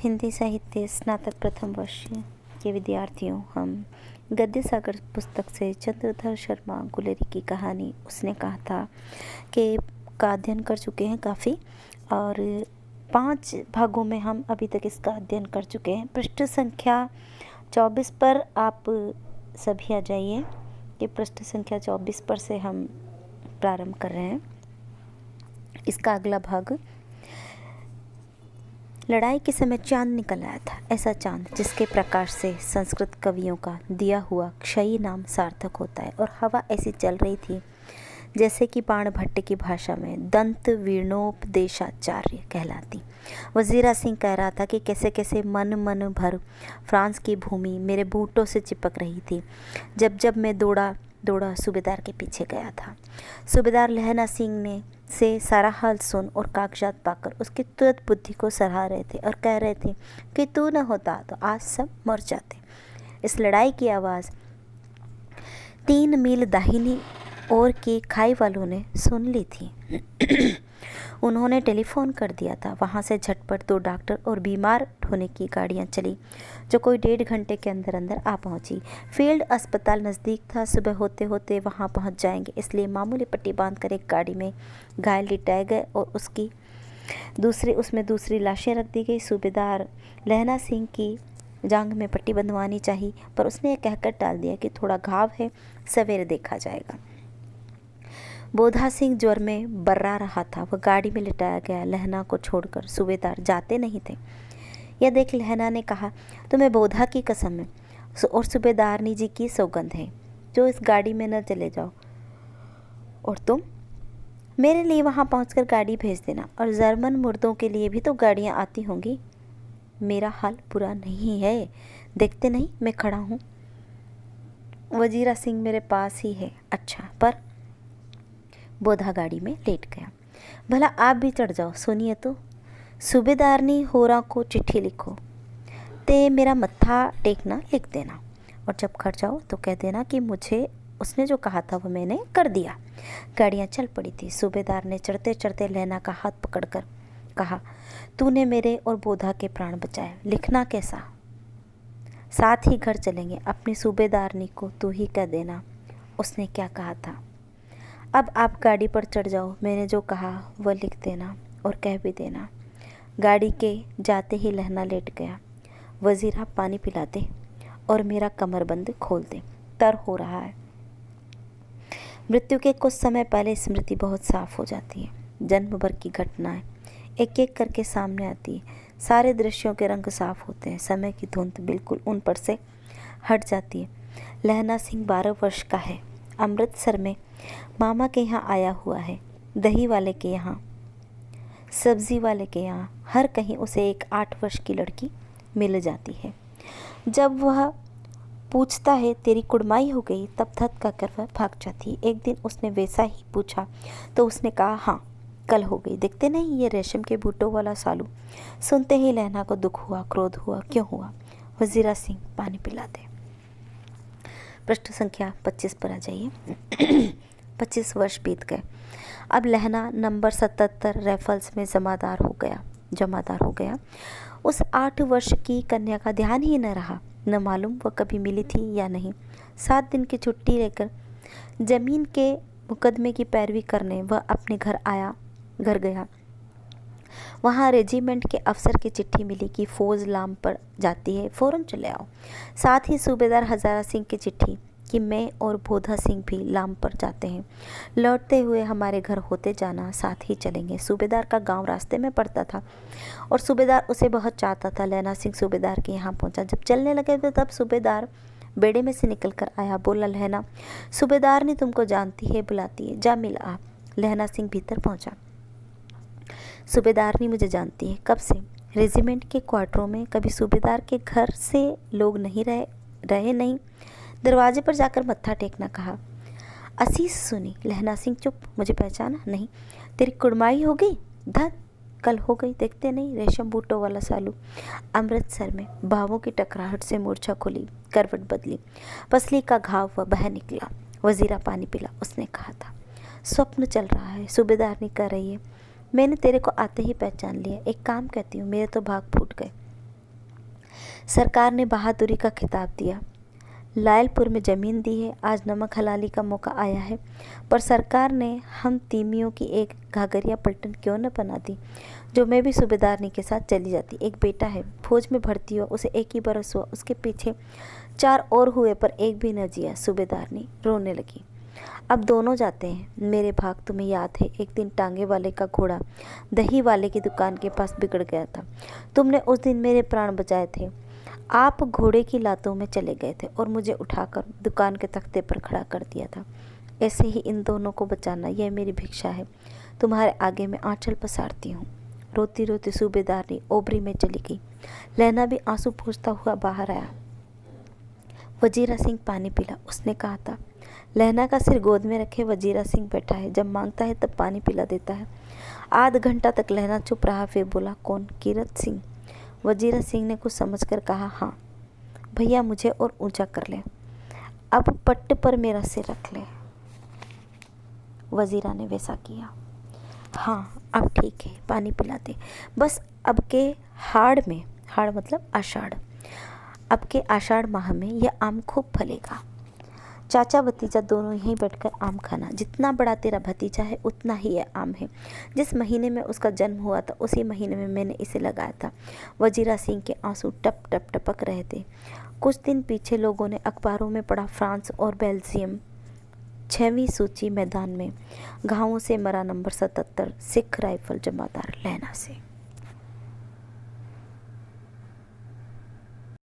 हिंदी साहित्य स्नातक प्रथम वर्ष के विद्यार्थियों, हम गद्य सागर पुस्तक से चंद्रधर शर्मा गुलेरी की कहानी उसने कहा था कि का अध्ययन कर चुके हैं काफ़ी, और 5 भागों में हम अभी तक इसका अध्ययन कर चुके हैं। पृष्ठ संख्या 24 पर आप सभी आ जाइए कि पृष्ठ संख्या 24 पर से हम प्रारंभ कर रहे हैं। इसका अगला भाग, लड़ाई के समय चांद निकल आया था, ऐसा चांद जिसके प्रकाश से संस्कृत कवियों का दिया हुआ क्षयी नाम सार्थक होता है। और हवा ऐसी चल रही थी जैसे कि बाणभट्ट की भाषा में दंत वीणोपदेशाचार्य कहलाती। वजीरा सिंह कह रहा था कि कैसे कैसे मन मन भर फ्रांस की भूमि मेरे बूटों से चिपक रही थी जब जब मैं दौड़ा सूबेदार के पीछे गया था। सूबेदार लहना सिंह ने से सारा हाल सुन और कागजात पाकर उसकी तुरंत बुद्धि को सराह रहे थे और कह रहे थे कि तू न होता तो आज सब मर जाते। इस लड़ाई की आवाज़ 3 मील दाहिनी ओर की खाई वालों ने सुन ली थी। उन्होंने टेलीफोन कर दिया था। वहाँ से झटपट 2 डॉक्टर और बीमार होने की गाड़ियाँ चली जो कोई 1.5 घंटे के अंदर अंदर आ पहुँची। फील्ड अस्पताल नज़दीक था, सुबह होते होते वहाँ पहुँच जाएंगे, इसलिए मामूली पट्टी बांधकर एक गाड़ी में घायल लिटाए गए और उसमें दूसरी लाशें रख दी गई। सूबेदार लहना सिंह की जांघ में पट्टी बंधवानी चाहिए, पर उसने यह कहकर टाल दिया कि थोड़ा घाव है, सवेरे देखा जाएगा। बोधा सिंह ज्वर में बर्रा रहा था, वह गाड़ी में लिटाया गया। लहना को छोड़कर सूबेदार जाते नहीं थे। यह देख लहना ने कहा, तुम्हें बोधा की कसम है और सूबेदारनी जी की सौगंध है जो इस गाड़ी में न चले जाओ, और तुम मेरे लिए वहाँ पहुँचकर गाड़ी भेज देना, और जर्मन मुर्दों के लिए भी तो गाड़ियाँ आती होंगी। मेरा हाल बुरा नहीं है, देखते नहीं मैं खड़ा हूँ। वजीरा सिंह मेरे पास ही है। अच्छा, पर बोधा गाड़ी में लेट गया। भला आप भी चढ़ जाओ, सुनिए तो। सूबेदारनी होरा को चिट्ठी लिखो ते मेरा मत्था टेकना लिख देना, और जब घर जाओ तो कह देना कि मुझे उसने जो कहा था वो मैंने कर दिया। गाड़ियाँ चल पड़ी थी। सूबेदार ने चढ़ते चढ़ते लहना का हाथ पकड़कर कहा, तूने मेरे और बोधा के प्राण बचाए, लिखना कैसा? साथ ही घर चलेंगे, अपनी सूबेदारनी को तू ही कह देना उसने क्या कहा था। अब आप गाड़ी पर चढ़ जाओ, मैंने जो कहा वह लिख देना और कह भी देना। गाड़ी के जाते ही लहना लेट गया। वजीरा पानी पिला दे और मेरा कमरबंद खोल दे, तर हो रहा है। मृत्यु के कुछ समय पहले स्मृति बहुत साफ हो जाती है। जन्म भर की घटनाएं एक एक करके सामने आती है। सारे दृश्यों के रंग साफ होते हैं। समय की धुंध बिल्कुल उन पर से हट जाती है। लहना सिंह 12 वर्ष का है, अमृतसर में मामा के यहाँ आया हुआ है। दही वाले के यहाँ, सब्जी वाले के यहाँ, हर कहीं उसे एक 8 वर्ष की लड़की मिल जाती है। जब वह पूछता है तेरी कुड़माई हो गई, तब धत कर वह भाग जाती है। एक दिन उसने वैसा ही पूछा तो उसने कहा, हाँ कल हो गई। देखते नहीं ये रेशम के बूटों वाला सालू। सुनते ही लहना को दुख हुआ, क्रोध हुआ। क्यों हुआ? वजीरा सिंह पानी पिला दे। पृष्ठ संख्या 25 पर आ जाइए। 25 वर्ष बीत गए। अब लहना नंबर 77 राइफल्स में जमादार हो गया। उस 8 वर्ष की कन्या का ध्यान ही न रहा, न मालूम वह कभी मिली थी या नहीं। 7 दिन की छुट्टी लेकर जमीन के मुकदमे की पैरवी करने वह अपने घर गया। वहाँ रेजिमेंट के अफसर की चिट्ठी मिली कि फौज लाम पर जाती है, फ़ौरन चले आओ। साथ ही सूबेदार हजारा सिंह की चिट्ठी कि मैं और बोधा सिंह भी लाम पर जाते हैं, लौटते हुए हमारे घर होते जाना, साथ ही चलेंगे। सूबेदार का गांव रास्ते में पड़ता था और सूबेदार उसे बहुत चाहता था। लहना सिंह सूबेदार के यहाँ पहुँचा। जब चलने लगे थे तब सूबेदार बेड़े में से निकल कर आया। बोला, लहना सूबेदार ने तुमको जानती है, बुलाती है, जा मिल आ। लहना सिंह भीतर पहुँचा। सूबेदारनी मुझे जानती है। कब से? रेजिमेंट के क्वार्टरों में। कभी सूबेदार के घर से लोग नहीं रहे नहीं। दरवाजे पर जाकर मत्था टेकना कहा। असीस सुनी। लहना सिंह चुप। मुझे पहचाना नहीं। तेरी कुड़माई हो गई? धत कल हो गई, देखते नहीं रेशम बूटों वाला सालू। अमृतसर में भावों की टकराहट से मूर्छा खुली, करवट बदली, पसली का घाव व बह निकला। वजीरा पानी पिला, उसने कहा था। स्वप्न चल रहा है, सूबेदारनी कह रही है। मैंने तेरे को आते ही पहचान लिया। एक काम कहती हूँ, मेरे तो भाग फूट गए। सरकार ने बहादुरी का खिताब दिया, लायलपुर में ज़मीन दी है, आज नमक हलाली का मौका आया है। पर सरकार ने हम तीमियों की एक घाघरिया पलटन क्यों न बना दी, जो मैं भी सूबेदारनी के साथ चली जाती। एक बेटा है, फौज में भर्ती हुआ, उसे 1 ही बरस हुआ, उसके पीछे 4 और हुए पर एक भी न जिया। सूबेदारनी रोने लगी। अब दोनों जाते हैं। मेरे भाग, तुम्हें याद है एक दिन टांगे वाले का घोड़ा दही वाले की दुकान के पास बिगड़ गया था। तुमने उस दिन मेरे प्राण बचाए थे। आप घोड़े की लातों में चले गए थे और मुझे उठाकर दुकान के तख्ते पर खड़ा कर दिया था। ऐसे ही इन दोनों को बचाना, यह मेरी भिक्षा है। तुम्हारे आगे मैं आंचल पसारती हूँ। रोती रोती सूबेदारनी ओबरी में चली गई। लहना भी आंसू पोंछता हुआ बाहर आया। वजीरा सिंह पानी पिला, उसने कहा था। लहना का सिर गोद में रखे वजीरा सिंह बैठा है, जब मांगता है तब पानी पिला देता है। आध घंटा तक लहना चुप रहा, फिर बोला, कौन? कीरत सिंह। वजीरा सिंह ने कुछ समझकर कहा, हाँ भैया, मुझे और ऊंचा कर ले, अब पट्ट पर मेरा सिर रख ले। वजीरा ने वैसा किया। हाँ अब ठीक है, पानी पिला दे। बस अब के हाड़ में, हाड़ मतलब आषाढ़, अब के आषाढ़ माह में यह आम खूब फलेगा। चाचा भतीजा दोनों यहीं बैठकर आम खाना। जितना बड़ा तेरा भतीजा है उतना ही यह आम है। जिस महीने में उसका जन्म हुआ था उसी महीने में मैंने इसे लगाया था। वजीरा सिंह के आंसू टप टप टपक रहे थे। कुछ दिन पीछे लोगों ने अखबारों में पढ़ा, फ्रांस और बेल्जियम 6वीं सूची मैदान में घावों से मरा नंबर 77 सिख राइफल जमादार लहना से।